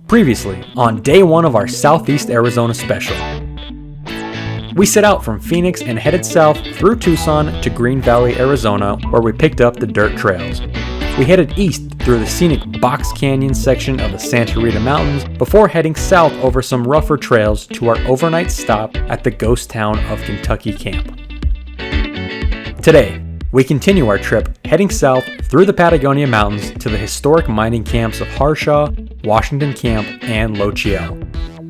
Previously, on day one of our Southeast Arizona special. We set out from Phoenix and headed south through Tucson to Green Valley, Arizona, where we picked up the dirt trails. We headed east through the scenic Box Canyon section of the Santa Rita Mountains before heading south over some rougher trails to our overnight stop at the ghost town of Kentucky Camp. Today, we continue our trip heading south through the Patagonia Mountains to the historic mining camps of Harshaw, Washington Camp, and Lochiel.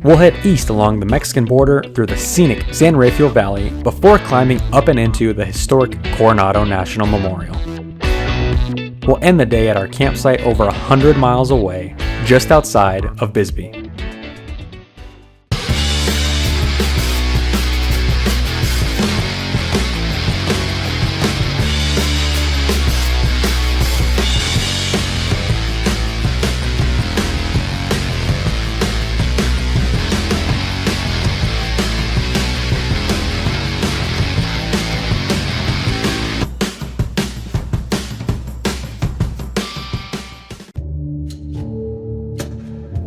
We'll head east along the Mexican border through the scenic San Rafael Valley before climbing up and into the historic Coronado National Memorial. We'll end the day at our campsite over 100 miles away, just outside of Bisbee.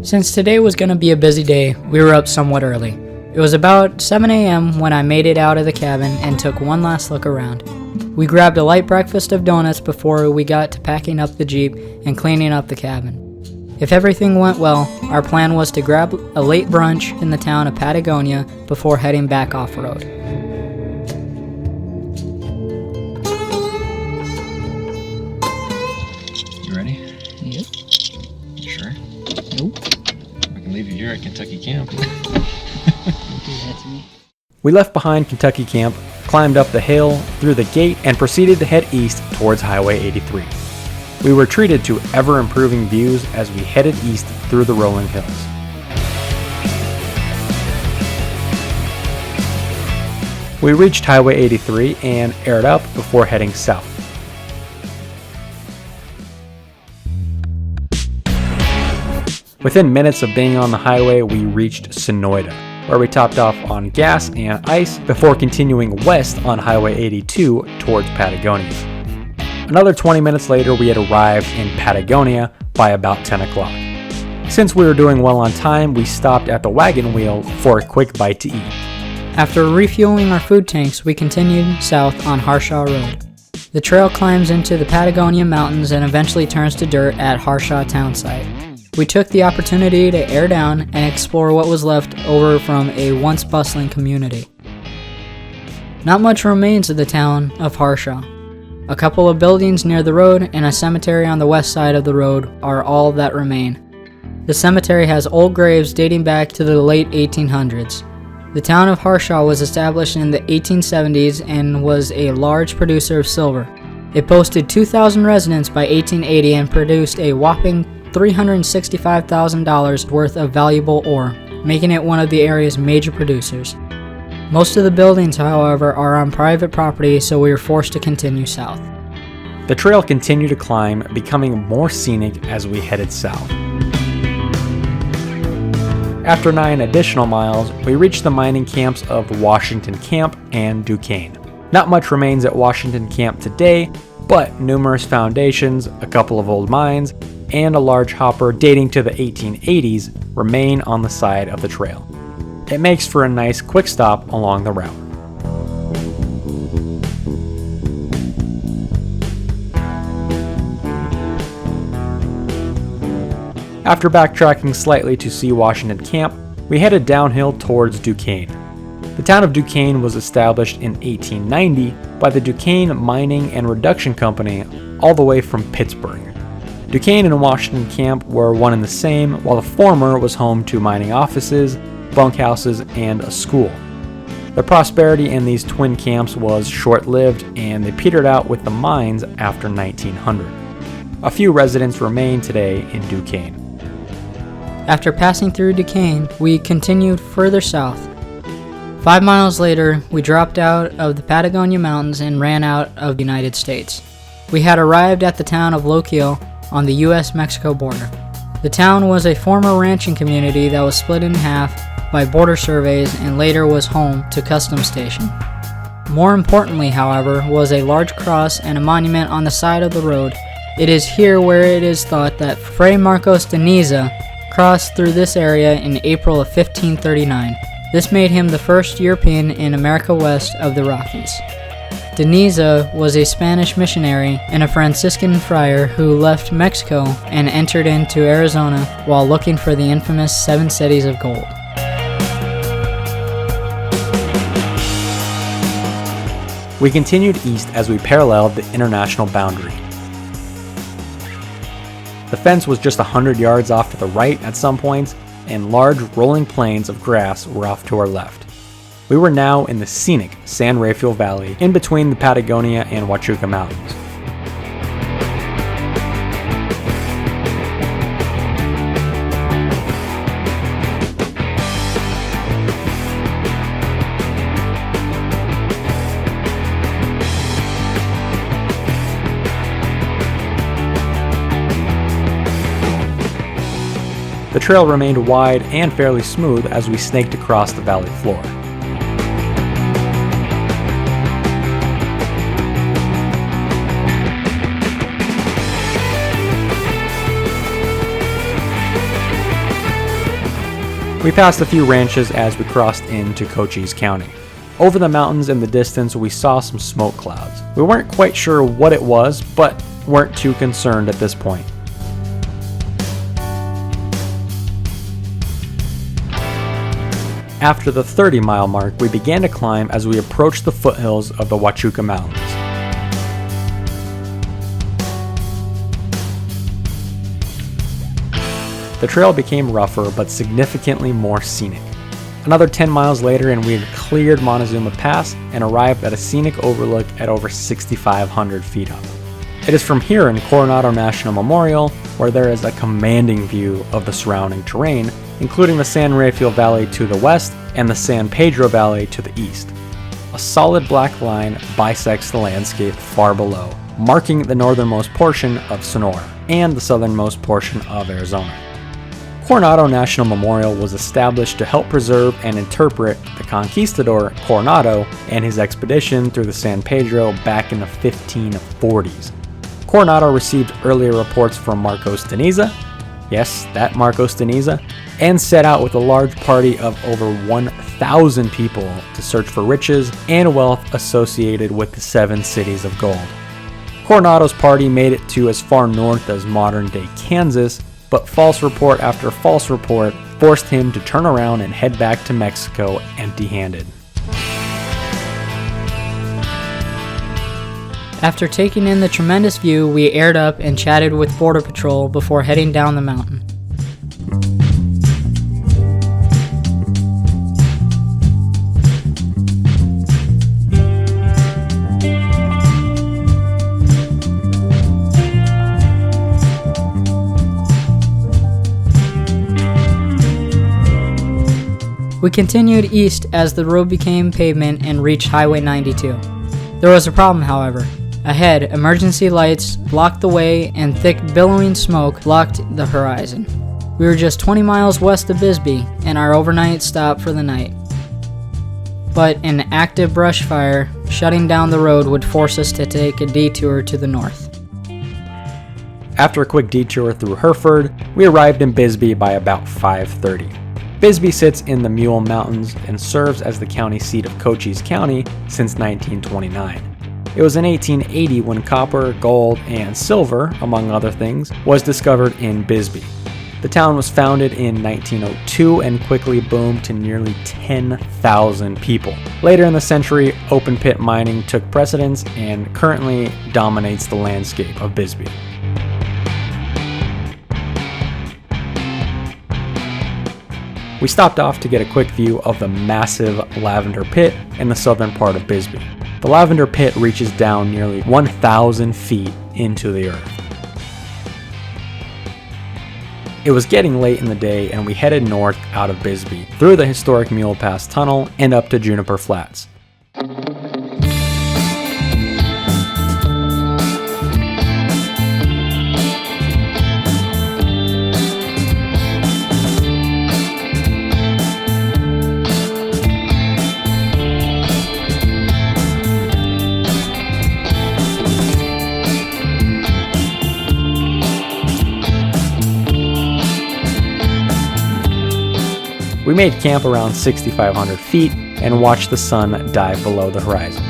Since today was going to be a busy day, we were up somewhat early. It was about 7 a.m. when I made it out of the cabin and took one last look around. We grabbed a light breakfast of donuts before we got to packing up the Jeep and cleaning up the cabin. If everything went well, our plan was to grab a late brunch in the town of Patagonia before heading back off-road. You ready? Yep. You sure? Nope. Leave you here at Kentucky Camp. Don't do that to me. We left behind Kentucky Camp, climbed up the hill, through the gate, and proceeded to head east towards Highway 83. We were treated to ever-improving views as we headed east through the rolling hills. We reached Highway 83 and aired up before heading south. Within minutes of being on the highway, we reached Sonoyta, where we topped off on gas and ice before continuing west on Highway 82 towards Patagonia. Another 20 minutes later, we had arrived in Patagonia by about 10 o'clock. Since we were doing well on time, we stopped at the wagon wheel for a quick bite to eat. After refueling our food tanks, we continued south on Harshaw Road. The trail climbs into the Patagonia Mountains and eventually turns to dirt at Harshaw Town site. We took the opportunity to air down and explore what was left over from a once bustling community. Not much remains of the town of Harshaw. A couple of buildings near the road and a cemetery on the west side of the road are all that remain. The cemetery has old graves dating back to the late 1800s. The town of Harshaw was established in the 1870s and was a large producer of silver. It boasted 2,000 residents by 1880 and produced a whopping $365,000 worth of valuable ore, making it one of the area's major producers. Most of the buildings, however, are on private property, so we were forced to continue south. The trail continued to climb, becoming more scenic as we headed south. After 9 additional miles, we reached the mining camps of Washington Camp and Duquesne. Not much remains at Washington Camp today, but numerous foundations, a couple of old mines, and a large hopper dating to the 1880s remain on the side of the trail. It makes for a nice quick stop along the route. After backtracking slightly to see Washington Camp, we headed downhill towards Duquesne. The town of Duquesne was established in 1890 by the Duquesne Mining and Reduction Company all the way from Pittsburgh. Duquesne and Washington Camp were one and the same, while the former was home to mining offices, bunkhouses, and a school. The prosperity in these twin camps was short-lived, and they petered out with the mines after 1900. A few residents remain today in Duquesne. After passing through Duquesne, we continued further south. 5 miles later, we dropped out of the Patagonia Mountains and ran out of the United States. We had arrived at the town of Lochiel on the U.S.-Mexico border. The town was a former ranching community that was split in half by border surveys and later was home to Customs Station. More importantly, however, was a large cross and a monument on the side of the road. It is here where it is thought that Fray Marcos de Niza crossed through this area in April of 1539. This made him the first European in America west of the Rockies. Deniza was a Spanish missionary and a Franciscan friar who left Mexico and entered into Arizona while looking for the infamous 7 cities of gold. We continued east as we paralleled the international boundary. The fence was just 100 yards off to the right at some points, and large rolling plains of grass were off to our left. We were now in the scenic San Rafael Valley in between the Patagonia and Huachuca Mountains. The trail remained wide and fairly smooth as we snaked across the valley floor. We passed a few ranches as we crossed into Cochise County. Over the mountains in the distance, we saw some smoke clouds. We weren't quite sure what it was, but weren't too concerned at this point. After the 30-mile mark, we began to climb as we approached the foothills of the Huachuca Mountains. The trail became rougher but significantly more scenic. Another 10 miles later and we had cleared Montezuma Pass and arrived at a scenic overlook at over 6,500 feet up. It is from here in Coronado National Memorial where there is a commanding view of the surrounding terrain, including the San Rafael Valley to the west and the San Pedro Valley to the east. A solid black line bisects the landscape far below, marking the northernmost portion of Sonora and the southernmost portion of Arizona. Coronado National Memorial was established to help preserve and interpret the conquistador Coronado and his expedition through the San Pedro back in the 1540s. Coronado received earlier reports from Marcos Deniza, yes, that Marcos Deniza, and set out with a large party of over 1,000 people to search for riches and wealth associated with the 7 cities of gold. Coronado's party made it to as far north as modern-day Kansas, but false report after false report forced him to turn around and head back to Mexico empty-handed. After taking in the tremendous view, we aired up and chatted with Border Patrol before heading down the mountain. We continued east as the road became pavement and reached Highway 92. There was a problem, however. Ahead, emergency lights blocked the way and thick billowing smoke blocked the horizon. We were just 20 miles west of Bisbee and our overnight stop for the night. But an active brush fire shutting down the road would force us to take a detour to the north. After a quick detour through Hereford, we arrived in Bisbee by about 5:30. Bisbee sits in the Mule Mountains and serves as the county seat of Cochise County since 1929. It was in 1880 when copper, gold, and silver, among other things, was discovered in Bisbee. The town was founded in 1902 and quickly boomed to nearly 10,000 people. Later in the century, open pit mining took precedence and currently dominates the landscape of Bisbee. We stopped off to get a quick view of the massive Lavender Pit in the southern part of Bisbee. The Lavender Pit reaches down nearly 1,000 feet into the earth. It was getting late in the day and we headed north out of Bisbee, through the historic Mule Pass Tunnel and up to Juniper Flats. We made camp around 6,500 feet and watched the sun dive below the horizon.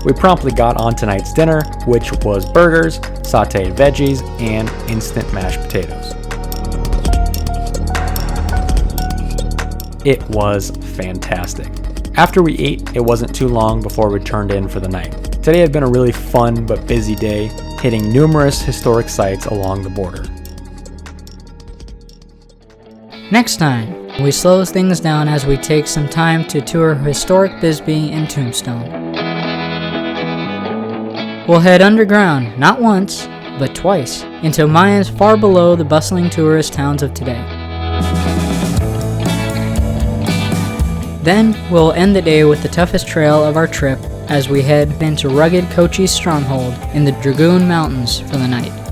We promptly got on tonight's dinner, which was burgers, sauteed veggies, and instant mashed potatoes. It was fantastic. After we ate, it wasn't too long before we turned in for the night. Today had been a really fun but busy day, hitting numerous historic sites along the border. Next time, we slow things down as we take some time to tour historic Bisbee and Tombstone. We'll head underground, not once, but twice, into mines far below the bustling tourist towns of today. Then, we'll end the day with the toughest trail of our trip as we head into rugged Cochise stronghold in the Dragoon Mountains for the night.